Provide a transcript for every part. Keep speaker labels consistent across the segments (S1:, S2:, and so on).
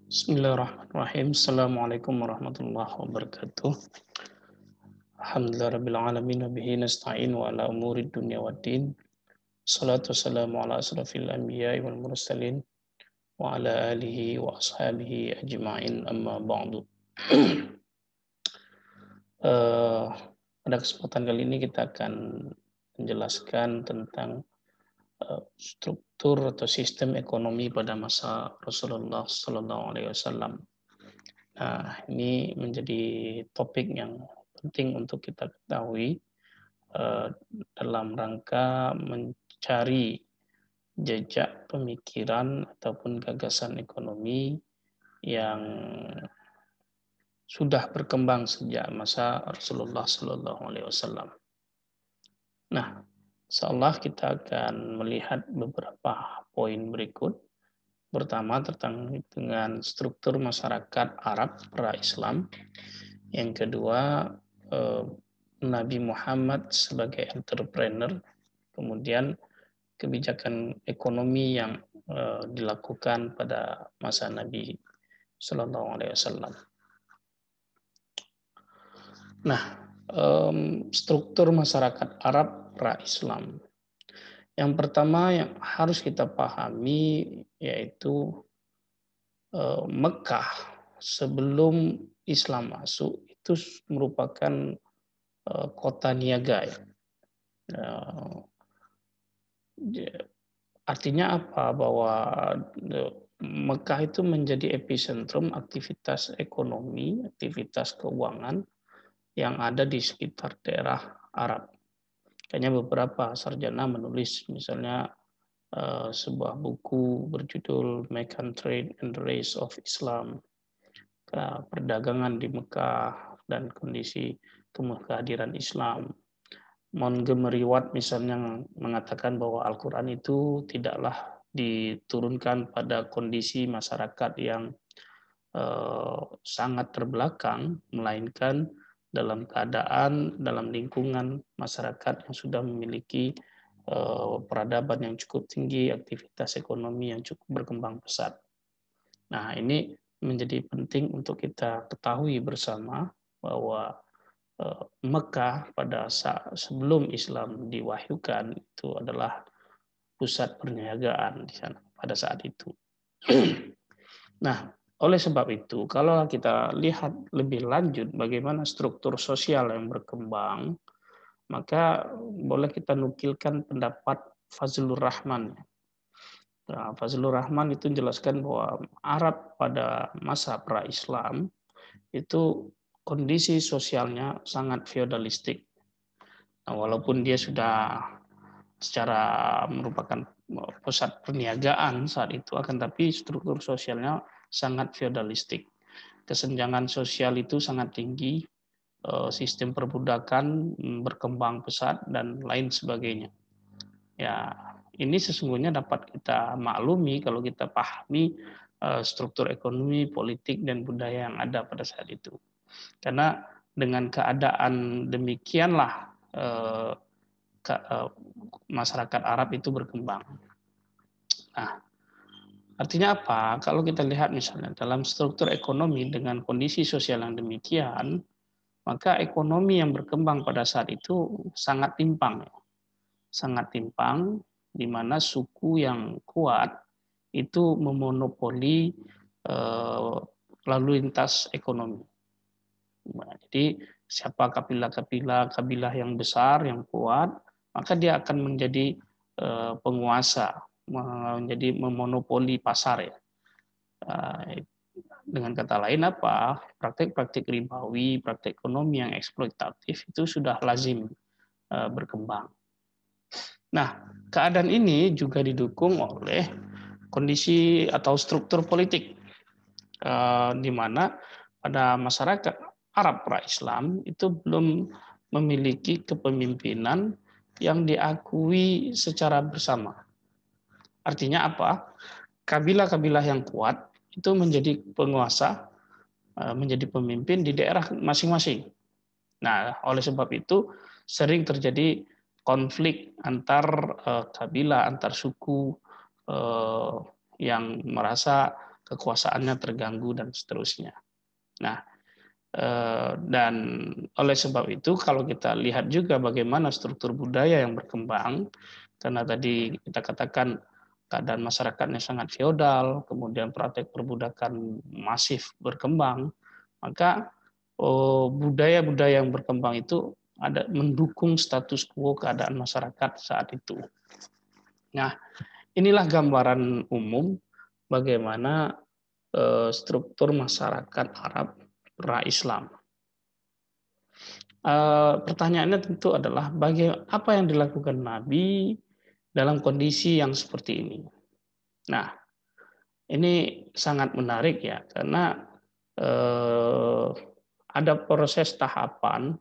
S1: Bismillahirrahmanirrahim. Assalamualaikum warahmatullahi wabarakatuh. Alhamdulillah alamin wa bihi nasta'in wa ala umuri dunya waddin. Salatu wassalamu ala asrafil anbiya'i wal mursalin wa ala alihi wa ashabihi ajma'in amma ba'du. Eh, Pada kesempatan kali ini kita akan menjelaskan tentang struktur atau sistem ekonomi pada masa Rasulullah Sallallahu Alaihi Wasallam. Nah, ini menjadi topik yang penting untuk kita ketahui eh, dalam rangka mencari jejak pemikiran ataupun gagasan ekonomi yang sudah berkembang sejak masa Rasulullah Sallallahu Alaihi Wasallam. Nah, insyaallah kita akan melihat beberapa poin berikut. Pertama tentang dengan struktur masyarakat Arab pra-Islam. Yang kedua, Nabi Muhammad sebagai entrepreneur, kemudian kebijakan ekonomi yang dilakukan pada masa Nabi Shallallahu Alaihi Wasallam. Nah, struktur masyarakat Arab pra-Islam. Yang pertama yang harus kita pahami yaitu Mekah sebelum Islam masuk itu merupakan kota niaga ya. Artinya apa? Bahwa Mekah itu menjadi epicentrum aktivitas ekonomi, aktivitas keuangan yang ada di sekitar daerah Arab. Kayaknya beberapa sarjana menulis misalnya sebuah buku berjudul Meccan Trade and the Rise of Islam, perdagangan di Mekah dan kondisi kehadiran Islam. Montgomery Watt misalnya mengatakan bahwa Al-Quran itu tidaklah diturunkan pada kondisi masyarakat yang sangat terbelakang, melainkan dalam keadaan, dalam lingkungan masyarakat yang sudah memiliki peradaban yang cukup tinggi, aktivitas ekonomi yang cukup berkembang pesat. Nah, ini menjadi penting untuk kita ketahui bersama bahwa Mekah pada saat sebelum Islam diwahyukan itu adalah pusat perniagaan di sana pada saat itu. Nah, oleh sebab itu, kalau kita lihat lebih lanjut bagaimana struktur sosial yang berkembang, maka boleh kita nukilkan pendapat Fazlur Rahman. Nah, Fazlur Rahman itu menjelaskan bahwa Arab pada masa pra-Islam itu kondisi sosialnya sangat feodalistik. Nah, walaupun dia sudah secara merupakan pusat perniagaan saat itu, akan tapi struktur sosialnya sangat feodalistik. Kesenjangan sosial itu sangat tinggi, sistem perbudakan berkembang pesat dan lain sebagainya. Ya, ini sesungguhnya dapat kita maklumi kalau kita pahami struktur ekonomi, politik, dan budaya yang ada pada saat itu. Karena dengan keadaan demikianlah masyarakat Arab itu berkembang. Nah, artinya apa? Kalau kita lihat misalnya dalam struktur ekonomi dengan kondisi sosial yang demikian, maka ekonomi yang berkembang pada saat itu sangat timpang. Sangat timpang, di mana suku yang kuat itu memonopoli lalu lintas ekonomi. Jadi siapa kabilah yang besar, yang kuat, maka dia akan menjadi penguasa, menjadi memonopoli pasar ya. Dengan kata lain apa? Praktik-praktik ribawi, praktik ekonomi yang eksploitatif itu sudah lazim berkembang. Nah, keadaan ini juga didukung oleh kondisi atau struktur politik di mana pada masyarakat Arab pra-Islam itu belum memiliki kepemimpinan yang diakui secara bersama. Artinya apa? Kabilah-kabilah yang kuat itu menjadi penguasa, menjadi pemimpin di daerah masing-masing. Nah, oleh sebab itu sering terjadi konflik antar kabilah, antar suku yang merasa kekuasaannya terganggu dan seterusnya. Nah, dan oleh sebab itu kalau kita lihat juga bagaimana struktur budaya yang berkembang, karena tadi kita katakan keadaan masyarakatnya sangat feodal, kemudian praktek perbudakan masif berkembang, maka budaya-budaya yang berkembang itu ada mendukung status quo keadaan masyarakat saat itu. Nah, inilah gambaran umum bagaimana struktur masyarakat Arab pra-Islam. Pertanyaannya tentu adalah apa yang dilakukan Nabi dalam kondisi yang seperti ini. Nah, ini sangat menarik ya, karena ada proses tahapan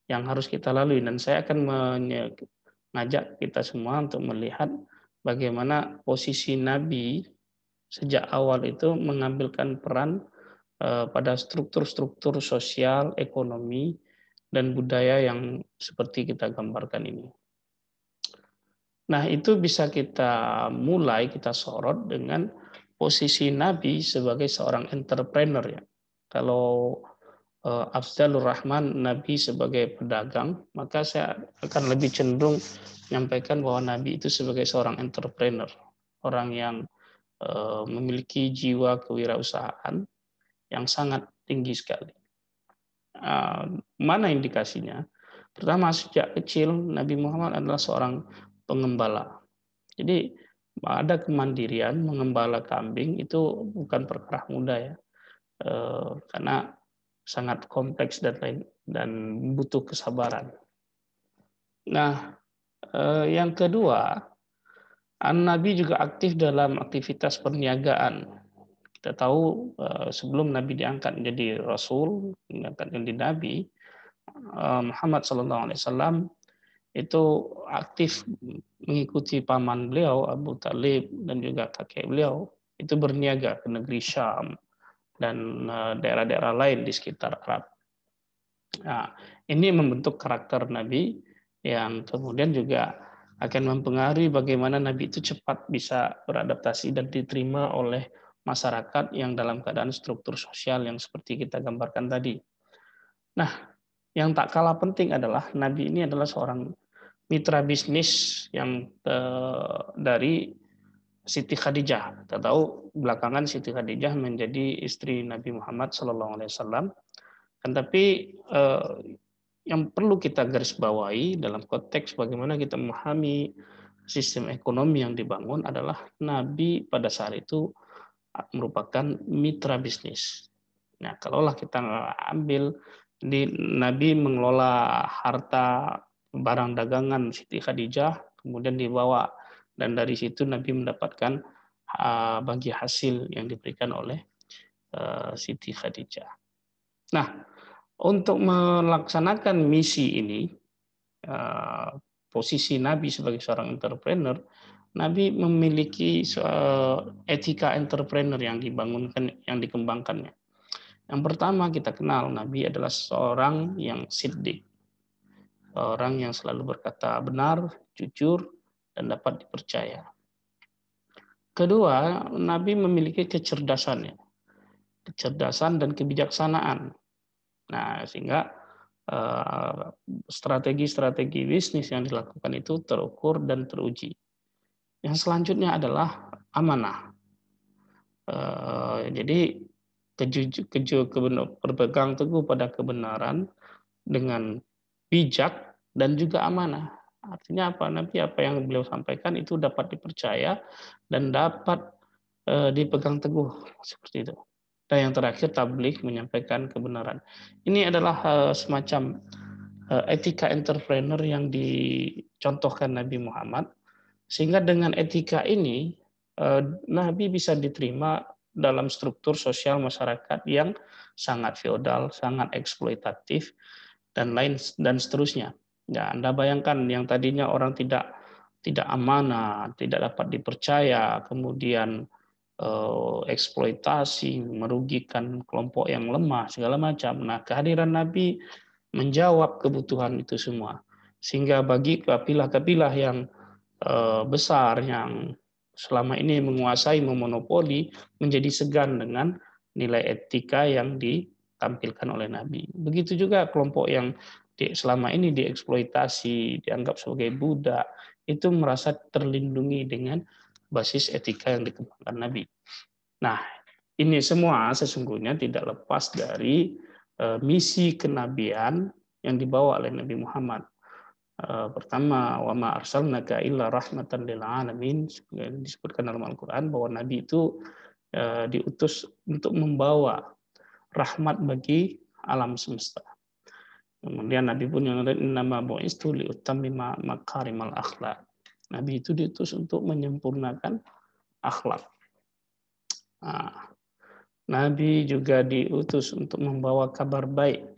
S1: yang harus kita lalui, dan saya akan mengajak kita semua untuk melihat bagaimana posisi Nabi sejak awal itu mengambilkan peran pada struktur-struktur sosial, ekonomi, dan budaya yang seperti kita gambarkan ini. Nah, itu bisa kita mulai, kita sorot dengan posisi Nabi sebagai seorang entrepreneur ya. Kalau Afzalur Rahman Nabi sebagai pedagang, maka saya akan lebih cenderung menyampaikan bahwa Nabi itu sebagai seorang entrepreneur, orang yang memiliki jiwa kewirausahaan yang sangat tinggi sekali. Mana indikasinya? Pertama, sejak kecil Nabi Muhammad adalah seorang pengembala. Jadi ada kemandirian mengembala kambing itu bukan perkara mudah ya, karena sangat kompleks dan butuh kesabaran. Nah, yang kedua, Nabi juga aktif dalam aktivitas perniagaan. Kita tahu sebelum Nabi diangkat menjadi Rasul, diangkat menjadi Nabi, Muhammad SAW itu aktif mengikuti paman beliau Abu Talib dan juga kakek beliau itu berniaga ke negeri Syam dan daerah-daerah lain di sekitar Arab. Nah, ini membentuk karakter Nabi yang kemudian juga akan mempengaruhi bagaimana Nabi itu cepat bisa beradaptasi dan diterima oleh masyarakat yang dalam keadaan struktur sosial yang seperti kita gambarkan tadi. Nah, yang tak kalah penting adalah Nabi ini adalah seorang mitra bisnis yang dari Siti Khadijah. Kita tahu belakangan Siti Khadijah menjadi istri Nabi Muhammad SAW. Tapi yang perlu kita garis bawahi dalam konteks bagaimana kita memahami sistem ekonomi yang dibangun adalah Nabi pada saat itu merupakan mitra bisnis. Nah, kalaulah kita ambil Nabi mengelola harta barang dagangan Siti Khadijah, kemudian dibawa, dan dari situ Nabi mendapatkan bagi hasil yang diberikan oleh Siti Khadijah. Nah, untuk melaksanakan misi ini, posisi Nabi sebagai seorang entrepreneur, Nabi memiliki etika entrepreneur yang dibangunkan, yang dikembangkannya. Yang pertama kita kenal Nabi adalah seorang yang siddiq, orang yang selalu berkata benar, jujur, dan dapat dipercaya. Kedua, Nabi memiliki kecerdasan dan kebijaksanaan. Nah, sehingga strategi-strategi bisnis yang dilakukan itu terukur dan teruji. Yang selanjutnya adalah amanah. Jadi berpegang teguh pada kebenaran dengan bijak dan juga amanah. Artinya apa? Nanti apa yang beliau sampaikan itu dapat dipercaya dan dapat dipegang teguh seperti itu. Dan yang terakhir tabligh, menyampaikan kebenaran. Ini adalah semacam etika entrepreneur yang dicontohkan Nabi Muhammad, sehingga dengan etika ini Nabi bisa diterima dalam struktur sosial masyarakat yang sangat feodal, sangat eksploitatif, dan lain dan seterusnya. Ya, Anda bayangkan yang tadinya orang tidak amanah, tidak dapat dipercaya, kemudian eksploitasi, merugikan kelompok yang lemah, segala macam. Nah, kehadiran Nabi menjawab kebutuhan itu semua. Sehingga bagi kabilah-kabilah yang besar, yang selama ini menguasai, memonopoli, menjadi segan dengan nilai etika yang ditampilkan oleh Nabi. Begitu juga kelompok yang selama ini dieksploitasi, dianggap sebagai budak, itu merasa terlindungi dengan basis etika yang dikembangkan Nabi. Nah, ini semua sesungguhnya tidak lepas dari misi kenabian yang dibawa oleh Nabi Muhammad. Pertama, wa ma arsalnaka illa rahmatan lil alamin, disebutkan dalam Al-Qur'an bahwa Nabi itu diutus untuk membawa rahmat bagi alam semesta. Kemudian Nabi pun yang innama bu'istu li utammima makarimal akhlak. Nabi itu diutus untuk menyempurnakan akhlak. Nah, Nabi juga diutus untuk membawa kabar baik,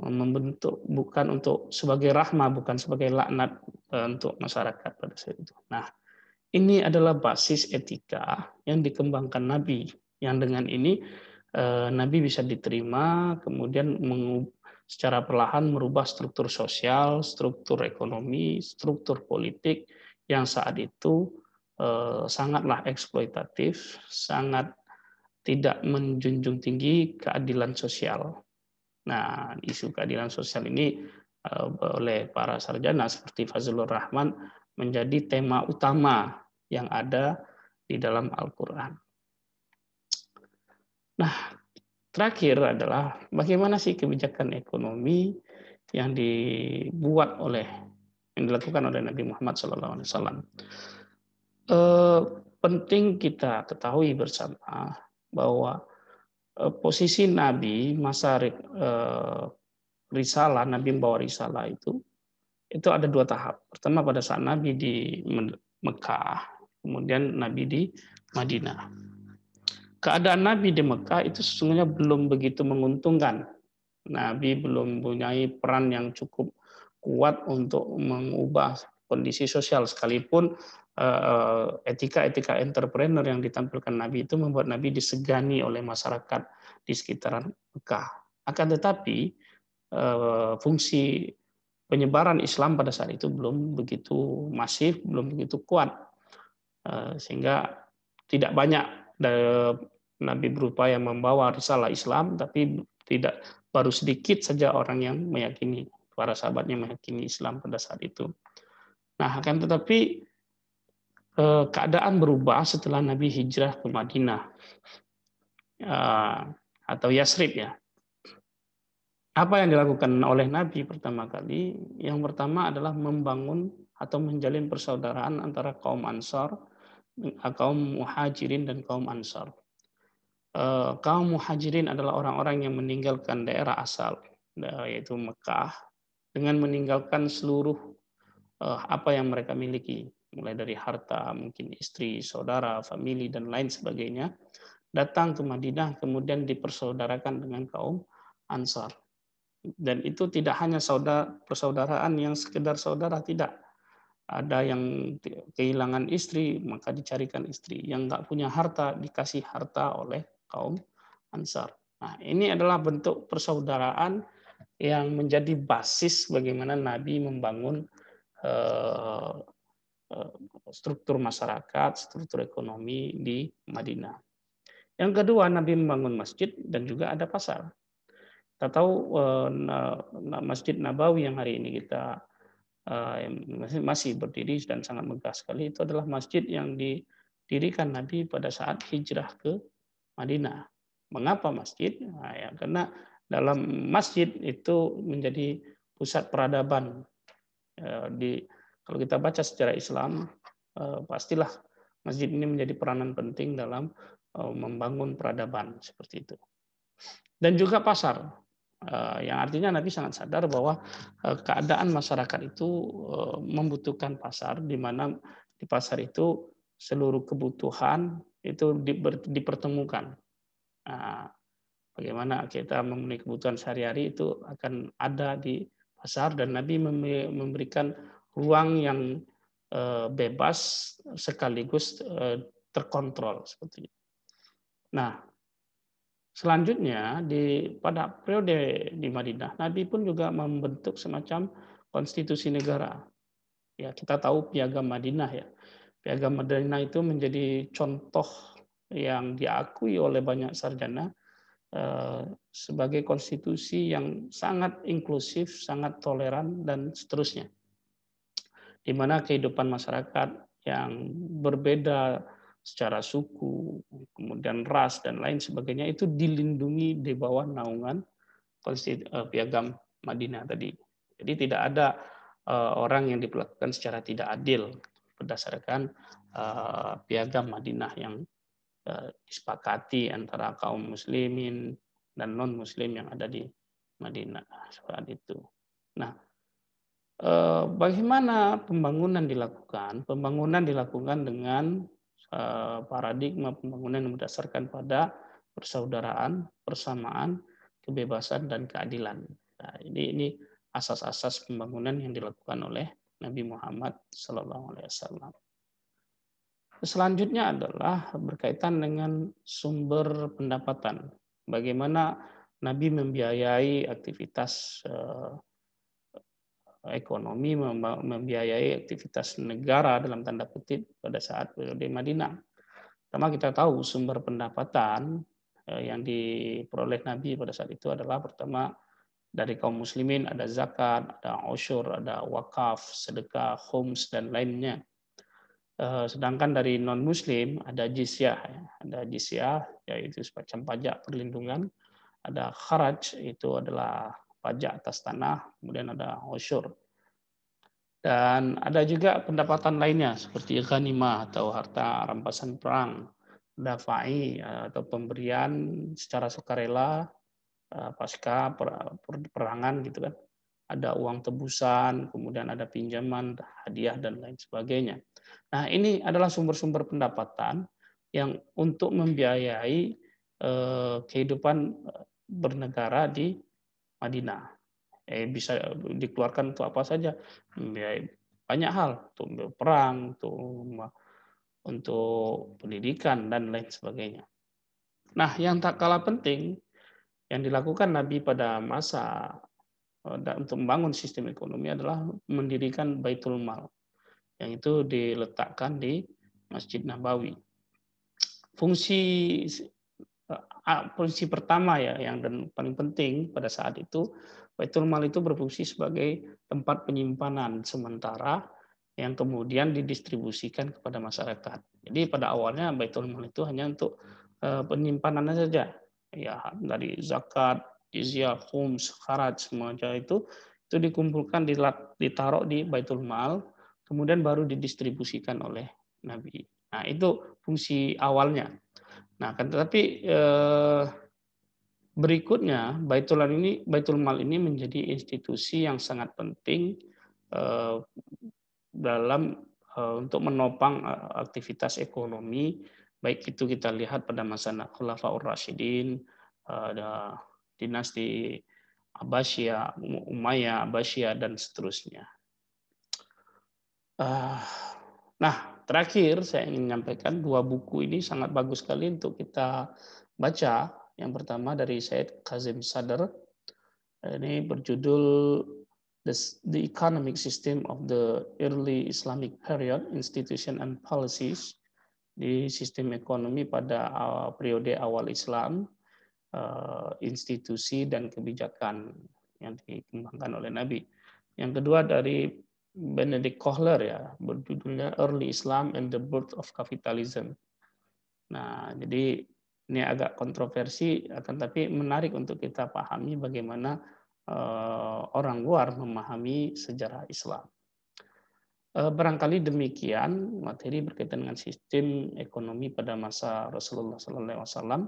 S1: membentuk bukan untuk sebagai rahmah, bukan sebagai laknat untuk masyarakat pada saat itu. Nah, ini adalah basis etika yang dikembangkan Nabi, yang dengan ini Nabi bisa diterima, kemudian secara perlahan merubah struktur sosial, struktur ekonomi, struktur politik yang saat itu sangatlah eksploitatif, sangat tidak menjunjung tinggi keadilan sosial. Nah, isu keadilan sosial ini oleh para sarjana seperti Fazlur Rahman menjadi tema utama yang ada di dalam Al-Quran. Nah, terakhir adalah bagaimana sih kebijakan ekonomi yang dilakukan oleh Nabi Muhammad SAW. Penting kita ketahui bersama bahwa posisi Nabi masa risalah, Nabi membawa risalah itu ada 2 tahap. Pertama pada saat Nabi di Mekah, kemudian Nabi di Madinah. Keadaan Nabi di Mekah itu sesungguhnya belum begitu menguntungkan. Nabi belum mempunyai peran yang cukup kuat untuk mengubah kondisi sosial, sekalipun etika-etika entrepreneur yang ditampilkan Nabi itu membuat Nabi disegani oleh masyarakat di sekitaran Mekah. Akan tetapi fungsi penyebaran Islam pada saat itu belum begitu masif, belum begitu kuat, sehingga tidak banyak Nabi berupaya membawa risalah Islam, tapi baru sedikit saja orang yang meyakini, para sahabatnya meyakini Islam pada saat itu. Nah, akan tetapi keadaan berubah setelah Nabi hijrah ke Madinah atau Yasrib ya. Apa yang dilakukan oleh Nabi pertama kali? Yang pertama adalah membangun atau menjalin persaudaraan antara kaum Ansar, kaum Muhajirin dan kaum Ansar. Kaum Muhajirin adalah orang-orang yang meninggalkan daerah asal, yaitu Mekah, dengan meninggalkan seluruh apa yang mereka miliki, mulai dari harta, mungkin istri, saudara, famili, dan lain sebagainya, datang ke Madinah, kemudian dipersaudarakan dengan kaum Ansar. Dan itu tidak hanya persaudaraan yang sekedar saudara, tidak. Ada yang kehilangan istri, maka dicarikan istri. Yang nggak punya harta, dikasih harta oleh kaum Ansar. Nah, ini adalah bentuk persaudaraan yang menjadi basis bagaimana Nabi membangun struktur masyarakat, struktur ekonomi di Madinah. Yang kedua, Nabi membangun masjid dan juga ada pasar. Kita tahu Masjid Nabawi yang hari ini kita masih berdiri dan sangat megah sekali, itu adalah masjid yang didirikan Nabi pada saat hijrah ke Madinah. Mengapa masjid? Nah, ya, karena dalam masjid itu menjadi pusat peradaban. Kalau kita baca sejarah Islam, pastilah masjid ini menjadi peranan penting dalam membangun peradaban seperti itu. Dan juga pasar, yang artinya Nabi sangat sadar bahwa keadaan masyarakat itu membutuhkan pasar, di mana di pasar itu seluruh kebutuhan itu dipertemukan. Nah, bagaimana kita memenuhi kebutuhan sehari-hari itu akan ada di pasar, dan Nabi memberikan ruang yang bebas sekaligus terkontrol seperti itu. Nah, selanjutnya pada periode di Madinah, Nabi pun juga membentuk semacam konstitusi negara. Ya, kita tahu Piagam Madinah ya. Piagam Madinah itu menjadi contoh yang diakui oleh banyak sarjana sebagai konstitusi yang sangat inklusif, sangat toleran, dan seterusnya. Di mana kehidupan masyarakat yang berbeda secara suku, kemudian ras, dan lain sebagainya itu dilindungi di bawah naungan Piagam Madinah tadi. Jadi tidak ada orang yang diperlakukan secara tidak adil berdasarkan Piagam Madinah yang disepakati antara kaum muslimin dan non muslim yang ada di Madinah saat itu. Nah, bagaimana pembangunan dilakukan? Pembangunan dilakukan dengan paradigma pembangunan yang berdasarkan pada persaudaraan, persamaan, kebebasan, dan keadilan. Nah, ini asas-asas pembangunan yang dilakukan oleh Nabi Muhammad SAW. Selanjutnya adalah berkaitan dengan sumber pendapatan. Bagaimana Nabi membiayai aktivitas ekonomi, membiayai aktivitas negara dalam tanda kutip pada saat periode Madinah. Pertama kita tahu sumber pendapatan yang diperoleh Nabi pada saat itu adalah pertama dari kaum muslimin ada zakat, ada usyur, ada wakaf, sedekah, khums, dan lainnya. Sedangkan dari non muslim ada jizyah, ada jizyah yaitu semacam pajak perlindungan, ada kharaj itu adalah pajak atas tanah, kemudian ada usyur. Dan ada juga pendapatan lainnya seperti ghanimah atau harta rampasan perang, dafai atau pemberian secara sukarela pasca perangan gitu kan. Ada uang tebusan, kemudian ada pinjaman, hadiah, dan lain sebagainya. Nah, ini adalah sumber-sumber pendapatan yang untuk membiayai kehidupan bernegara di Madinah. Bisa dikeluarkan untuk apa saja, membiayai banyak hal, untuk perang, untuk pendidikan, dan lain sebagainya. Nah, yang tak kalah penting yang dilakukan Nabi pada masa untuk membangun sistem ekonomi adalah mendirikan Baitul Mal yang itu diletakkan di Masjid Nabawi. Fungsi fungsi pertama ya yang dan paling penting pada saat itu Baitul Mal itu berfungsi sebagai tempat penyimpanan sementara yang kemudian didistribusikan kepada masyarakat. Jadi pada awalnya Baitul Mal itu hanya untuk penyimpanan saja. Ya, dari zakat, jizyah, khums, kharaj semacam itu dikumpulkan ditaruh di Baitul Mal, kemudian baru didistribusikan oleh Nabi. Nah, itu fungsi awalnya. Nah, kan tetapi berikutnya Baitul Mal ini menjadi institusi yang sangat penting eh, dalam untuk menopang aktivitas ekonomi, baik itu kita lihat pada masa Khulafaur Rasyidin, ada dinasti Abbasiyah, Umayyah, Abbasiyah, dan seterusnya. Nah, terakhir saya ingin menyampaikan dua buku ini sangat bagus sekali untuk kita baca. Yang pertama dari Syed Kazim Sadr, ini berjudul The Economic System of the Early Islamic Period, Institution and Policies, di sistem ekonomi pada periode awal Islam, institusi dan kebijakan yang dikembangkan oleh Nabi. Yang kedua dari Benedict Kohler ya, berjudulnya Early Islam and the Birth of Capitalism. Nah, jadi ini agak kontroversi, akan tapi menarik untuk kita pahami bagaimana orang luar memahami sejarah Islam. Barangkali demikian materi berkaitan dengan sistem ekonomi pada masa Rasulullah SAW.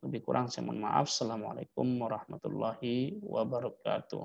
S1: Lebih kurang saya mohon maaf. Assalamualaikum warahmatullahi wabarakatuh.